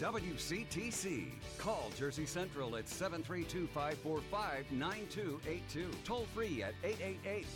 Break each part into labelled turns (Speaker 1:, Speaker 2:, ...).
Speaker 1: WCTC. Call Jersey Central at 732-545-9282. Toll free at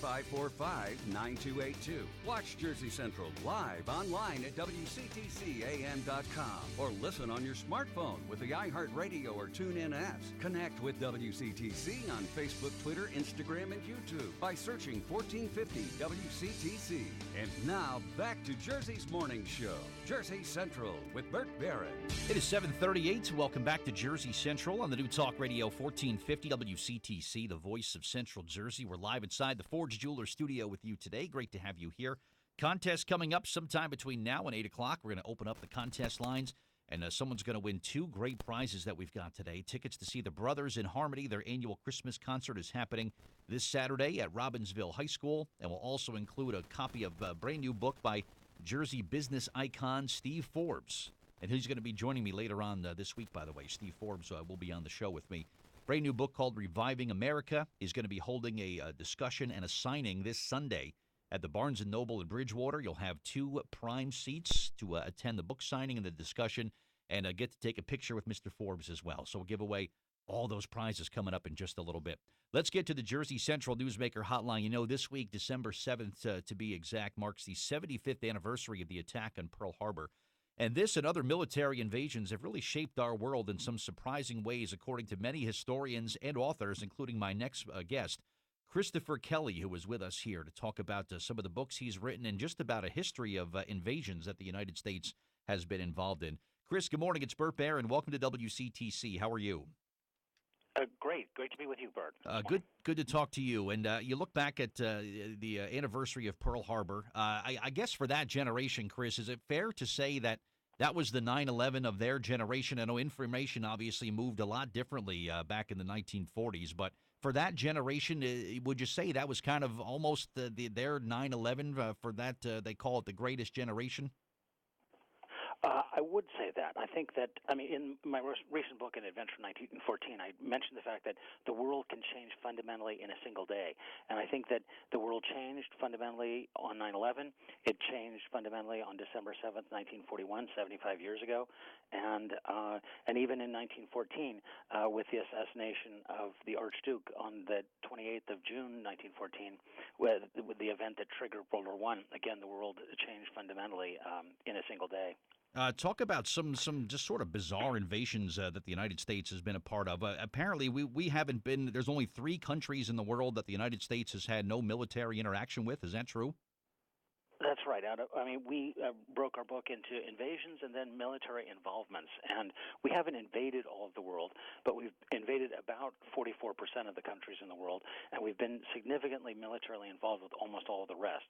Speaker 1: 888-545-9282. Watch Jersey Central live online at WCTCAM.com or listen on your smartphone with the iHeartRadio or TuneIn apps. Connect with WCTC on Facebook, Twitter, Instagram, and YouTube by searching 1450 WCTC. And now back to Jersey's Morning Show. Jersey Central with Bert Barron.
Speaker 2: It is 7:38. Welcome back to Jersey Central on the new Talk Radio 1450 WCTC, the voice of Central Jersey. We're live inside the Forge Jeweler studio with you today. Great to have you here. Contest coming up sometime between now and 8 o'clock. We're going to open up the contest lines, and someone's going to win two great prizes that we've got today. Tickets to see the Brothers in Harmony. Their annual Christmas concert is happening this Saturday at Robbinsville High School, and we'll also include a copy of a brand new book by Jersey business icon Steve Forbes. And he's going to be joining me later on this week, by the way. Steve Forbes will be on the show with me. Brand new book called Reviving America is going to be holding a discussion and a signing this Sunday at the Barnes & Noble in Bridgewater. You'll have two prime seats to attend the book signing and the discussion and get to take a picture with Mr. Forbes as well. So we'll give away all those prizes coming up in just a little bit. Let's get to the Jersey Central Newsmaker Hotline. You know, this week, December 7th to be exact, marks the 75th anniversary of the attack on Pearl Harbor. And this and other military invasions have really shaped our world in some surprising ways, according to many historians and authors, including my next guest, Christopher Kelly, who is with us here to talk about some of the books he's written and just about a history of invasions that the United States has been involved in. Chris, good morning. It's Bert Barron. Welcome to WCTC. How are you?
Speaker 3: Great to be with you, Bert.
Speaker 2: Good to talk to you. And you look back at the anniversary of Pearl Harbor. I guess for that generation, Chris, is it fair to say that that was the 9/11 of their generation? I know information obviously moved a lot differently back in the 1940s, but for that generation, would you say that was kind of almost their 9/11 for that? They call it the greatest generation?
Speaker 3: I would say that. I think that, in my recent book, An Adventure in 1914, I mentioned the fact that the world can change fundamentally in a single day. And I think that the world changed fundamentally on 9/11. It changed fundamentally on December 7th, 1941, 75 years ago. And even in 1914, with the assassination of the Archduke on the 28th of June, 1914, with the event that triggered World War I, again, the world changed fundamentally in a single day.
Speaker 2: Talk about some just sort of bizarre invasions that the United States has been a part of. Apparently, we haven't been. There's only 3 countries in the world that the United States has had no military interaction with. Is that true?
Speaker 3: That's right. We broke our book into invasions and then military involvements, and we haven't invaded all of the world, but we've invaded about 44% of the countries in the world, and we've been significantly militarily involved with almost all of the rest.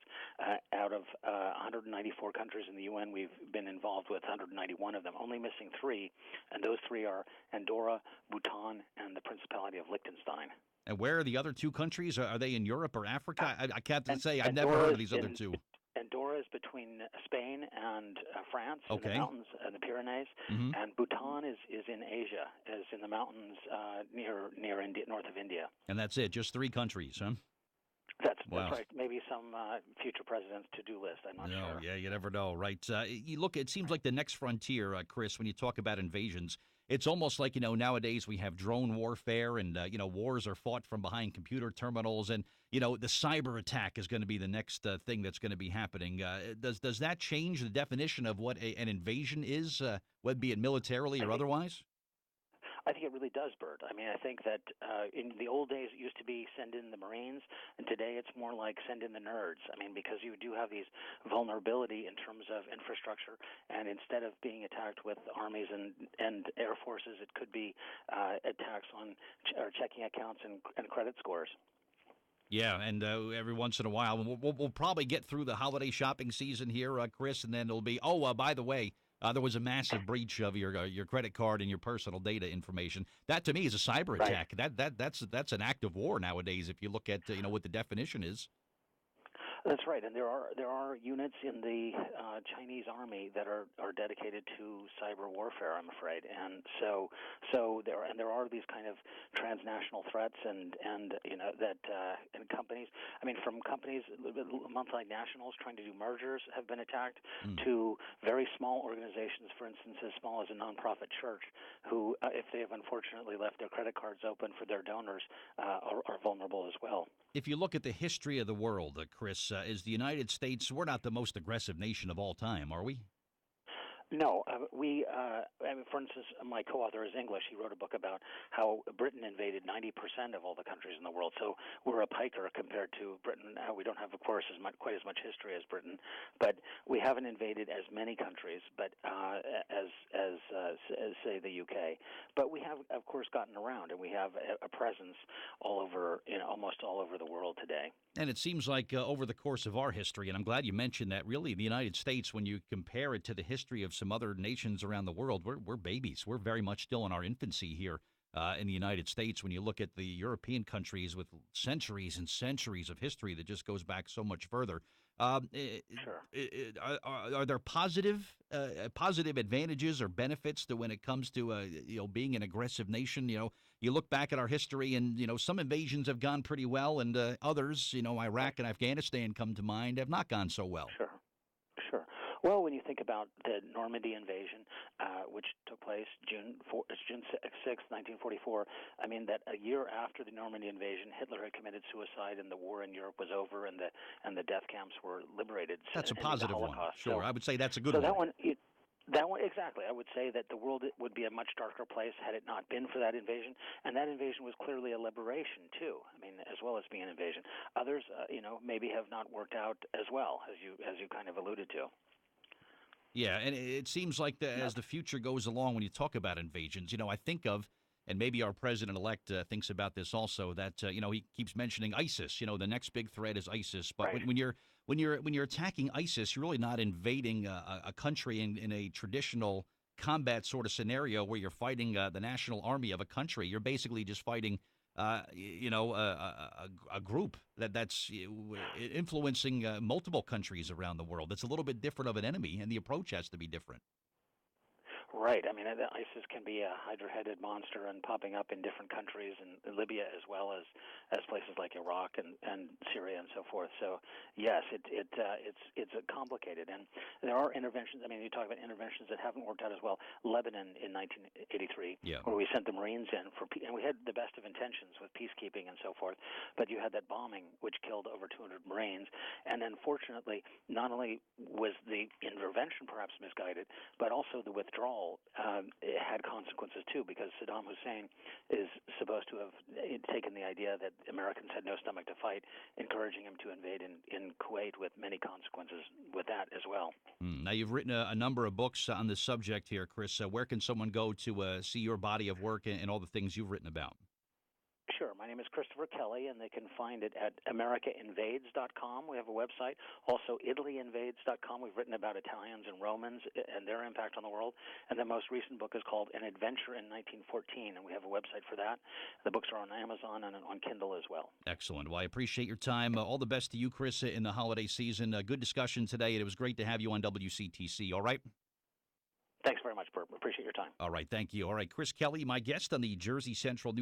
Speaker 3: Out of 194 countries in the UN, we've been involved with 191 of them, only missing 3, and those 3 are Andorra, Bhutan, and the Principality of Liechtenstein.
Speaker 2: And where are the other 2 countries? Are they in Europe or Africa? I can't say. I've never heard of these other 2.
Speaker 3: Andorra is between Spain and France,
Speaker 2: okay,
Speaker 3: in the mountains and the Pyrenees, and Bhutan is in Asia, is in the mountains near India, north of India.
Speaker 2: And that's it, just 3 countries, huh?
Speaker 3: That's right. Maybe some future president's to-do list. I'm not sure.
Speaker 2: Yeah, you never know, right? You look. It seems like the next frontier, Chris. When you talk about invasions, it's almost like nowadays we have drone warfare, and wars are fought from behind computer terminals, and the cyber attack is going to be the next thing that's going to be happening. Does that change the definition of what an invasion is, whether be it militarily or otherwise?
Speaker 3: I think it really does, Bert. I think that in the old days it used to be send in the Marines, and today it's more like send in the nerds. Because you do have these vulnerability in terms of infrastructure, and instead of being attacked with armies and air forces, it could be attacks on checking accounts and credit scores.
Speaker 2: Yeah, and every once in a while, we'll probably get through the holiday shopping season here, Chris, and then it'll be, by the way, there was a massive breach of your credit card and your personal data information. That to me is a cyber attack. Right. That's an act of war nowadays. If you look at what the definition is.
Speaker 3: That's right, and there are units in the Chinese army that are dedicated to cyber warfare. I'm afraid, and there are these kind of transnational threats, and that and companies. I mean, from companies, multinationals trying to do mergers have been attacked, to very small organizations, for instance, as small as a nonprofit church, who, if they have unfortunately left their credit cards open for their donors, are vulnerable as well.
Speaker 2: If you look at the history of the world, Chris, is the United States, we're not the most aggressive nation of all time, are we?
Speaker 3: No, I mean, for instance, my co-author is English. He wrote a book about how Britain invaded 90% of all the countries in the world. So we're a piker compared to Britain. We don't have, of course, quite as much history as Britain, but we haven't invaded as many countries, but as say the UK. But we have, of course, gotten around, and we have a presence all over, almost all over the world today.
Speaker 2: And it seems like over the course of our history, and I'm glad you mentioned that, really, the United States, when you compare it to the history of some other nations around the world, we're babies. We're very much still in our infancy here in the United States. When you look at the European countries with centuries and centuries of history that just goes back so much further.
Speaker 3: Sure.
Speaker 2: Are there positive advantages or benefits to when it comes to being an aggressive nation? You look back at our history, and some invasions have gone pretty well, and others, Iraq and Afghanistan come to mind, have not gone so well.
Speaker 3: Sure. Well, when you think about the Normandy invasion, which took place June 6, 1944, I mean that a year after the Normandy invasion, Hitler had committed suicide, and the war in Europe was over, and the death camps were liberated.
Speaker 2: That's a positive one. Sure,
Speaker 3: So,
Speaker 2: I would say that's a good
Speaker 3: so
Speaker 2: one.
Speaker 3: That one, exactly. I would say that the world would be a much darker place had it not been for that invasion, and that invasion was clearly a liberation too. I mean, as well as being an invasion. Others, maybe have not worked out as well as you kind of alluded to.
Speaker 2: Yeah, and it seems like as the future goes along, when you talk about invasions, I think of, and maybe our president-elect thinks about this also, that he keeps mentioning ISIS. The next big threat is ISIS. But
Speaker 3: right.
Speaker 2: when you're attacking ISIS, you're really not invading a country in a traditional combat sort of scenario where you're fighting the national army of a country. You're basically just fighting a group that's influencing multiple countries around the world. It's a little bit different of an enemy, and the approach has to be different.
Speaker 3: Right. I mean, ISIS can be a hydra-headed monster and popping up in different countries, and Libya as well as places like Iraq and Syria and so forth. So yes, it's complicated, and there are interventions. I mean, you talk about interventions that haven't worked out as well. Lebanon in 1983, where we sent the Marines in and we had the best of intentions with peacekeeping and so forth, but you had that bombing which killed over 200 Marines, and then fortunately, not only was the intervention perhaps misguided, but also the withdrawal it had consequences too, because Saddam Hussein is supposed to have taken the idea that Americans had no stomach to fight, encouraging him to invade in Kuwait, with many consequences with that as well.
Speaker 2: Now, you've written a number of books on this subject here, Chris. Where can someone go to see your body of work and all the things you've written about?
Speaker 3: Sure. My name is Christopher Kelly, and they can find it at AmericaInvades.com. We have a website. Also, ItalyInvades.com. We've written about Italians and Romans and their impact on the world. And the most recent book is called An Adventure in 1914, and we have a website for that. The books are on Amazon and on Kindle as well.
Speaker 2: Excellent. Well, I appreciate your time. All the best to you, Chris, in the holiday season. Good discussion today, and it was great to have you on WCTC. All right?
Speaker 3: Thanks very much, Bert. Appreciate your time.
Speaker 2: All right. Thank you. All right. Chris Kelly, my guest on the Jersey Central News.